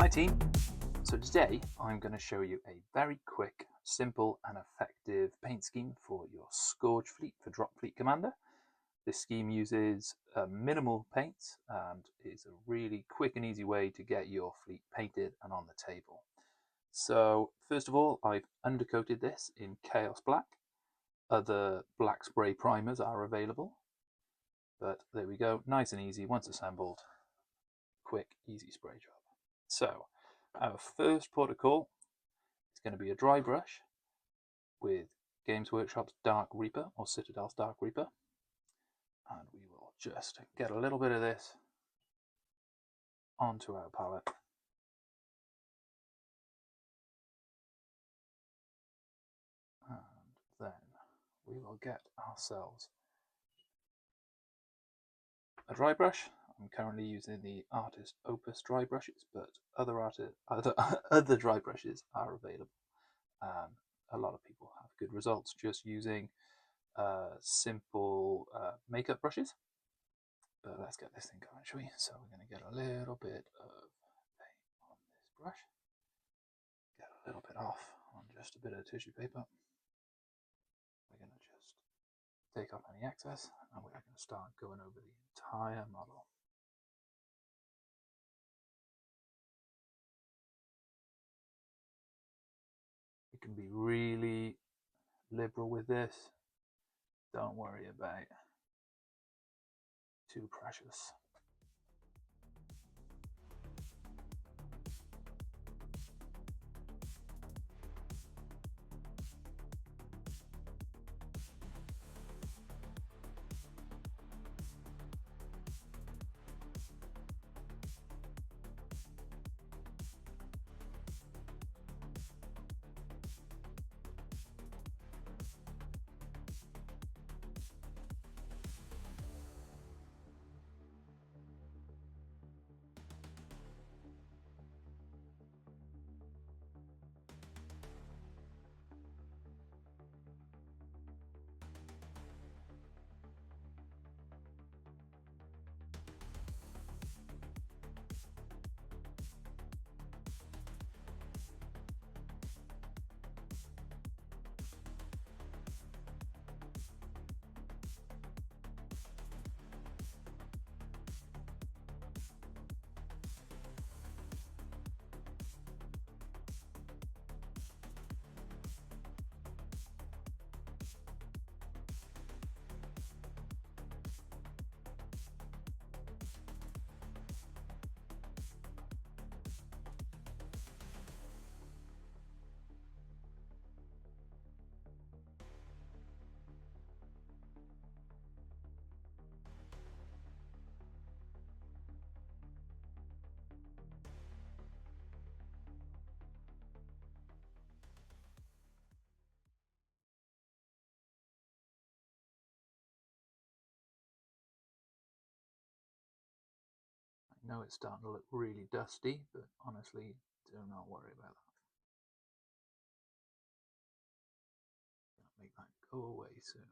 Hi team! So today I'm going to show you a very quick, simple and effective paint scheme for your Scourge fleet for Drop Fleet Commander. This scheme uses minimal paints and is a really quick and easy way to get your fleet painted and on the table. So first of all, I've undercoated this in Chaos Black. Other black spray primers are available, but there we go, nice and easy once assembled. Quick, easy spray job. So our first port of call is going to be a dry brush with Games Workshop's Dark Reaper or Citadel's Dark Reaper, and we will just get a little bit of this onto our palette. And then we will get ourselves a dry brush. I'm currently using the Artist Opus dry brushes, but other dry brushes are available. A lot of people have good results just using simple makeup brushes. But let's get this thing going, shall we? So we're going to get a little bit of paint on this brush, get a little bit off on just a bit of tissue paper. We're going to just take off any excess, and we're going to start going over the entire model. You can be really liberal with this. Don't worry about too precious. I know it's starting to look really dusty, but honestly, do not worry about that. I'll make that go away soon.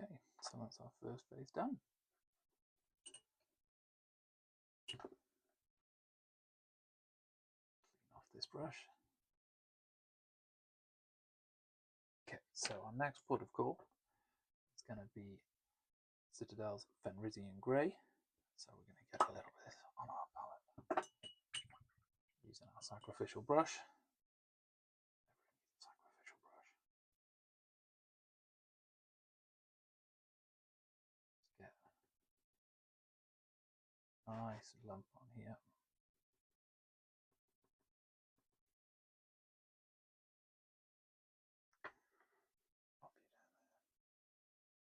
Okay, so that's our first phase done. Clean off this brush. Okay, so our next port of call is going to be Citadel's Fenrisian Grey. So we're going to get a little bit on our palette using our sacrificial brush. Get a nice lump on here.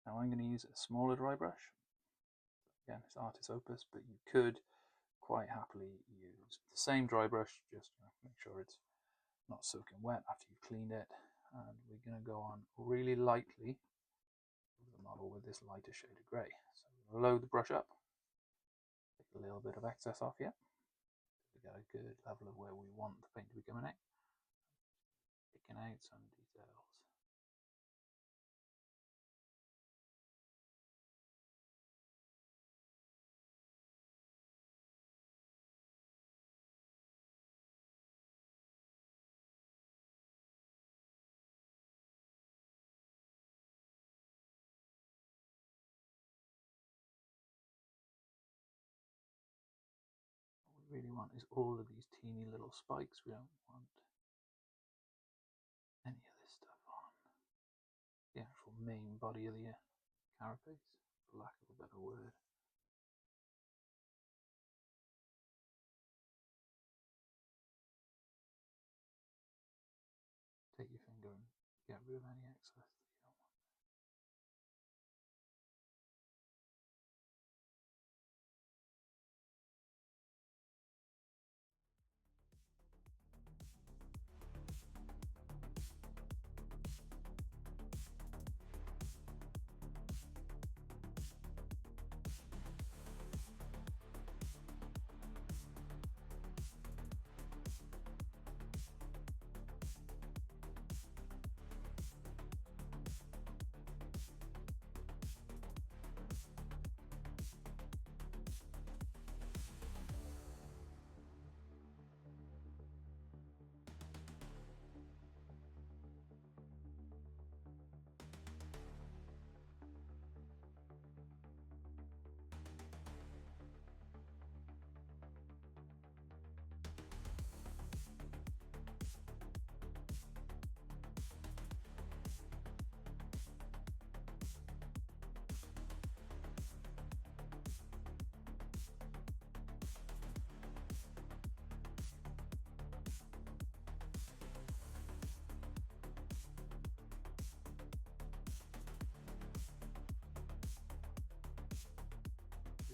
Now I'm going to use a smaller dry brush. Again, it's Artist Opus, but you could quite happily use the same dry brush, just make sure it's not soaking wet after you've cleaned it. And we're going to go on really lightly with the model with this lighter shade of grey. So load the brush up, take a little bit of excess off here, we get a good level of where we want the paint to be coming out. Picking out some details. What we really want is all of these teeny little spikes. We don't want any of this stuff on the actual main body of the carapace, for lack of a better word. Take your finger and get rid of any excess that you don't want.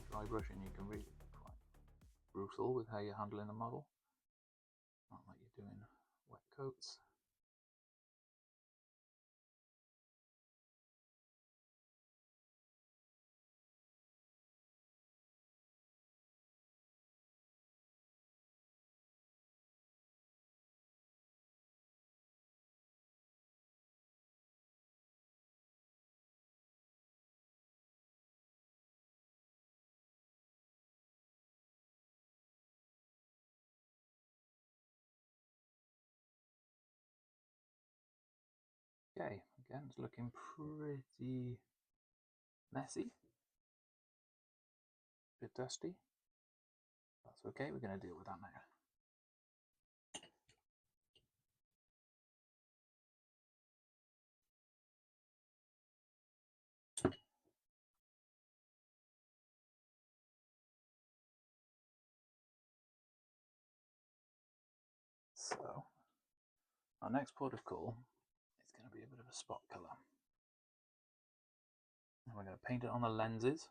Dry brushing, you can really be quite brutal with how you're handling the model. Not like you're doing wet coats. Okay, again, it's looking pretty messy, a bit dusty. That's okay, we're going to deal with that now. So, our next port of call is going to be a bit of a spot colour. And we're going to paint it on the lenses.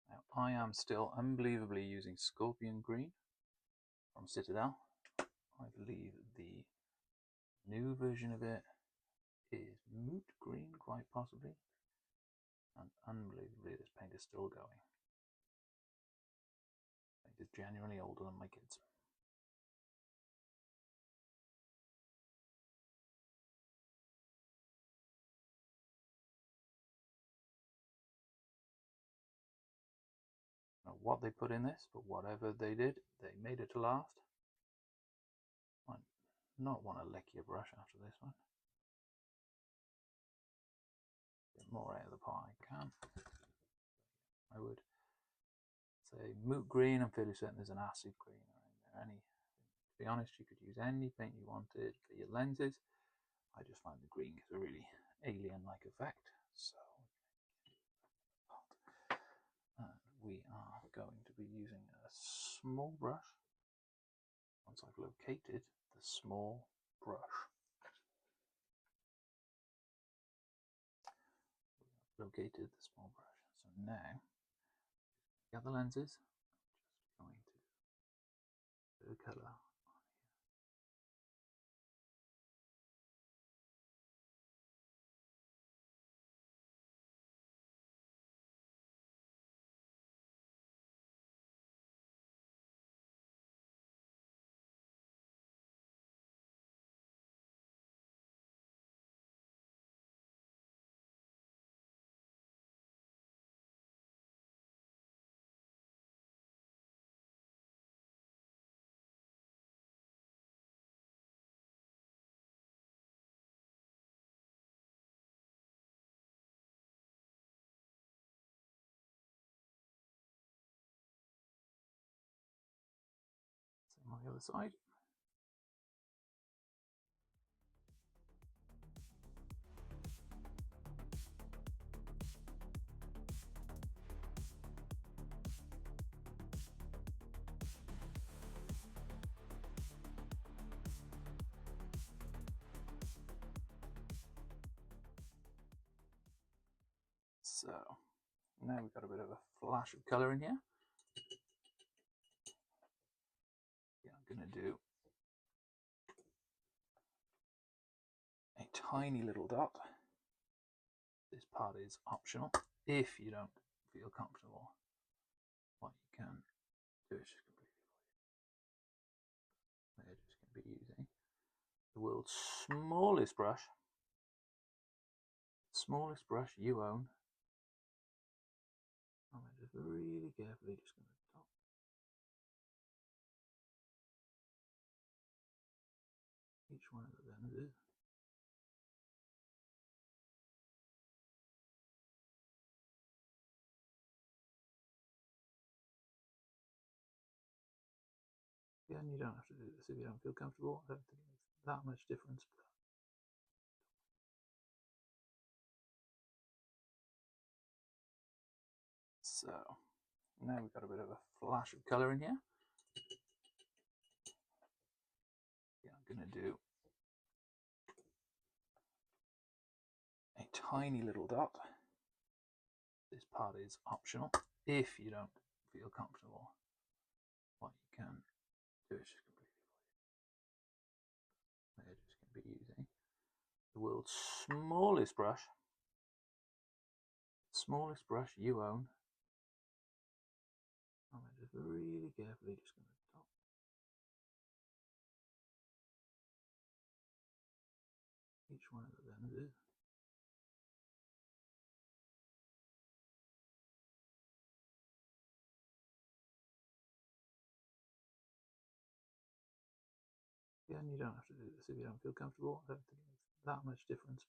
Now, I am still unbelievably using Scorpion Green from Citadel. I believe the new version of it is Moot Green, quite possibly. And unbelievably, this paint is still going. Paint is genuinely older than my kids. I don't know what they put in this, but whatever they did, they made it to last. I not want to lick your brush after this one. A bit more out of the pot I can. I would say Moot Green. I'm fairly certain there's an acid green around there. To be honest, you could use any paint you wanted for your lenses. I just find the green gives a really alien-like effect. So we are going to be using a small brush. Once I've located the small brush, located the small brush. So now, get the lenses. I'm just going to put a colour on here. the other side. So now we've got a bit of a flash of colour in here. Yeah, I'm going to do a tiny little dot. This part is optional. If you don't feel comfortable, what you can do is just completely avoid it. We're just going to be using the world's smallest brush you own. I'm just really carefully just going to dot. Each one of the lenses. Again, you don't have to do this if you don't feel comfortable. I don't think it makes that much difference. So now we've got a bit of a flash of colour in here. Yeah, I'm going to do a tiny little dot. This part is optional. If you don't feel comfortable, what you can do is just completely avoid it. We're just going to be using the world's smallest brush you own. I'm just really carefully just going to dot. Each one of the lenses. Again, you don't have to do this if you don't feel comfortable. I don't think it makes that much difference.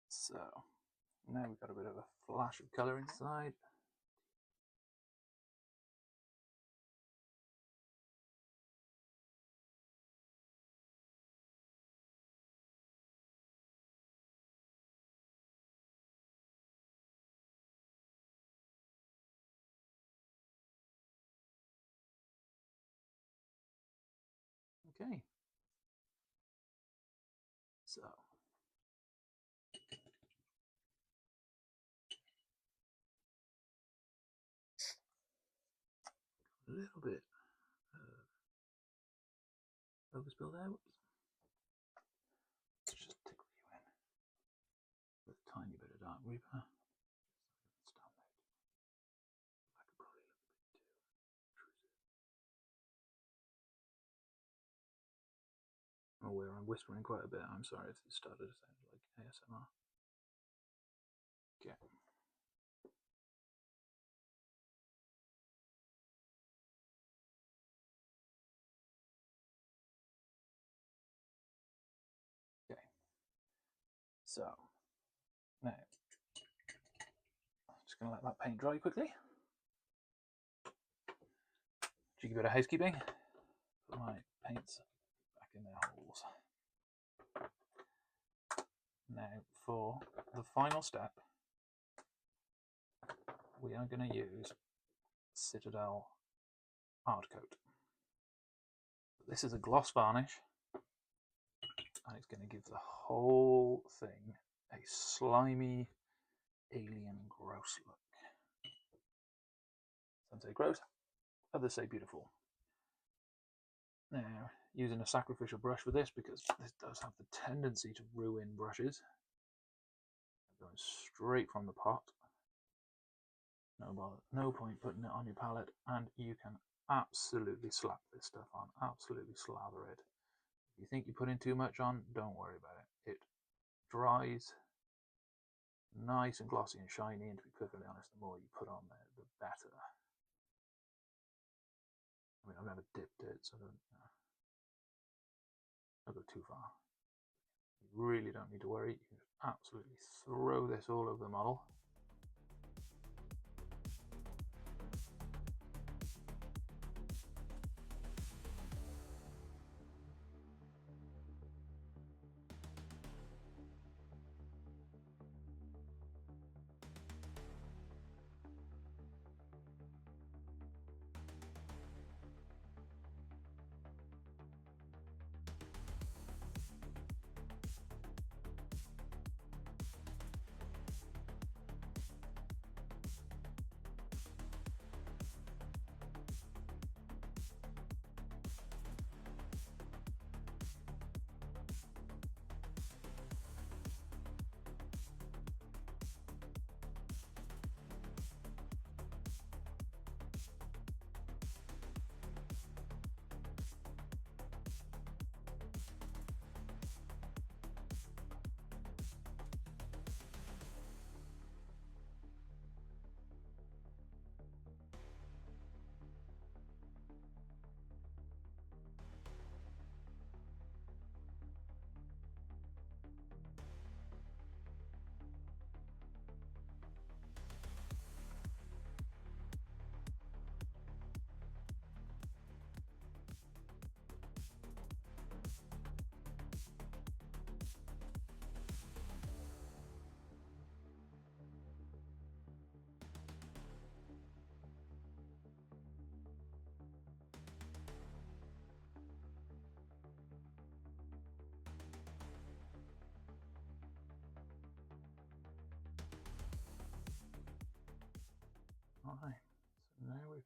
So now we've got a bit of a flash of colour inside. Okay. So a little bit overspill there. Whoops. Let's just tickle you in with a tiny bit of dark reaper. Stand there. I could probably look a bit too intrusive. I'm aware I'm whispering quite a bit. I'm sorry if it started to sound like ASMR. Okay. Okay. So now I'm just going to let that paint dry quickly. Cheeky bit of housekeeping. Put my paints back in their holes. Now for the final step, we are going to use Citadel Hard Coat. This is a gloss varnish, and it's going to give the whole thing a slimy, alien, gross look. Some say gross, others say beautiful. Now, using a sacrificial brush with this, because this does have the tendency to ruin brushes. I'm going straight from the pot. No bother, no point putting it on your palette, and you can absolutely slap this stuff on, absolutely slather it. If you think you're putting too much on, don't worry about it. It dries nice and glossy and shiny, and to be perfectly honest, the more you put on there, the better. I mean, I've never dipped it, so don't go too far. You really don't need to worry. You can just absolutely throw this all over the model.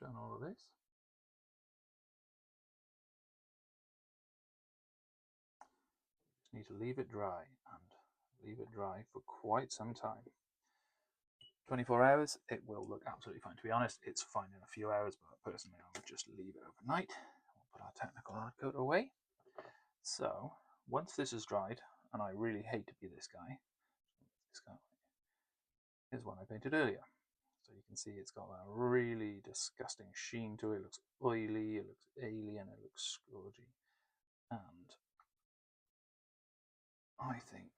done all of this. Just need to leave it dry, and leave it dry for quite some time. 24 hours, it will look absolutely fine. To be honest, it's fine in a few hours, but personally I would just leave it overnight. We'll put our technical hard coat away. So once this is dried, and I really hate to be this guy is one I painted earlier. So you can see it's got that really disgusting sheen to it. It looks oily, it looks alien, it looks scourgy. And I think,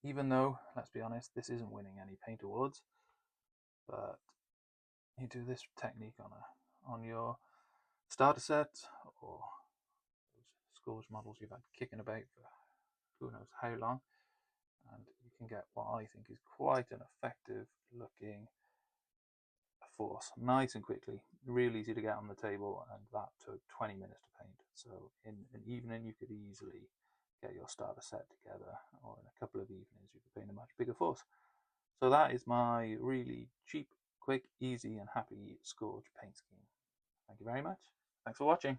even though, let's be honest, this isn't winning any paint awards, but you do this technique on your starter set or those Scourge models you've had kicking about for who knows how long, and you can get what I think is quite an effective looking force, nice and quickly, really easy to get on the table, and that took 20 minutes to paint. So in an evening you could easily get your starter set together, or in a couple of evenings you could paint a much bigger force. So that is my really cheap, quick, easy and happy Scourge paint scheme. Thank you very much. Thanks for watching.